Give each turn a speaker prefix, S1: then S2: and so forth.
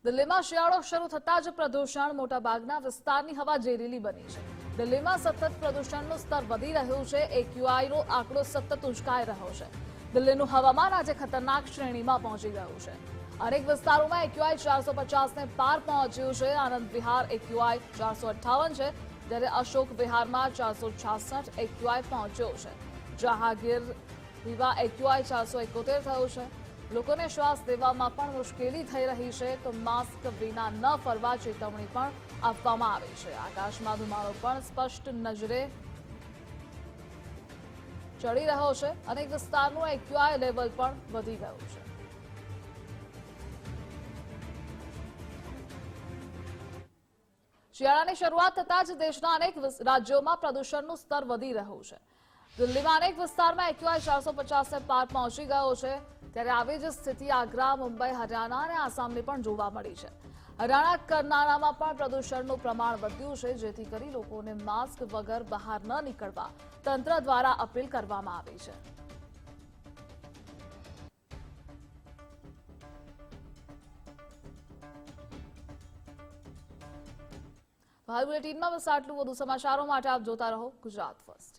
S1: દિલ્હીમાં શિયાળો શરૂ થતાં જ પ્રદૂષણ મોટાભાગના વિસ્તારની હવા ઝેરીલી બની છે. દિલ્હીમાં સતત પ્રદૂષણનું સ્તર વધી રહ્યું છે. એક્યુઆઈનો આંકડો સતત ઉંચકાઈ રહ્યો છે. દિલ્હીનું હવામાન આજે ખતરનાક શ્રેણીમાં પહોંચી ગયું છે. અનેક વિસ્તારોમાં એક્યુઆઈ 450ને પાર પહોંચ્યું છે. આનંદ વિહાર એક્યુઆઈ 458 છે, જ્યારે અશોક વિહારમાં 466 એક્યુઆઈ પહોંચ્યો છે. જહાંગીર વિવા એક્યુઆઈ 471 થયું છે. લોકોને શ્વાસ લેવામાં પણ મુશ્કેલી થઈ રહી છે, તો માસ્ક વિના ન ફરવા ચેતવણી પણ આપવામાં આવી છે. આકાશમાં ધુમાડો પણ સ્પષ્ટ નજરે ચડી રહ્યો છે. અનેક વિસ્તારનું એક્યુઆઈ લેવલ પણ વધી ગયું છે. શિયાળાની શરૂઆત થતાં જ દેશના અનેક રાજ્યોમાં પ્રદૂષણનું સ્તર વધી રહ્યું છે. દિલ્હીમાં અનેક વિસ્તારમાં એક્યુઆઈ 450ને પાર પહોંચી ગયો છે, ત્યારે આવી જ સ્થિતિ આગ્રા, મુંબઈ, હરિયાણા અને આસામની પણ જોવા મળી છે. હરિયાણા, કર્નાટકમાં પણ પ્રદૂષણનું પ્રમાણ વધ્યું છે, જેથી કરી લોકોને માસ્ક વગર બહાર ન નીકળવા તંત્ર દ્વારા અપીલ કરવામાં આવી છે. હાલ બુલેટિનમાં બસ આટલું. વધુ સમાચારો માટે આપ જોતા રહો ગુજરાત ફર્સ્ટ.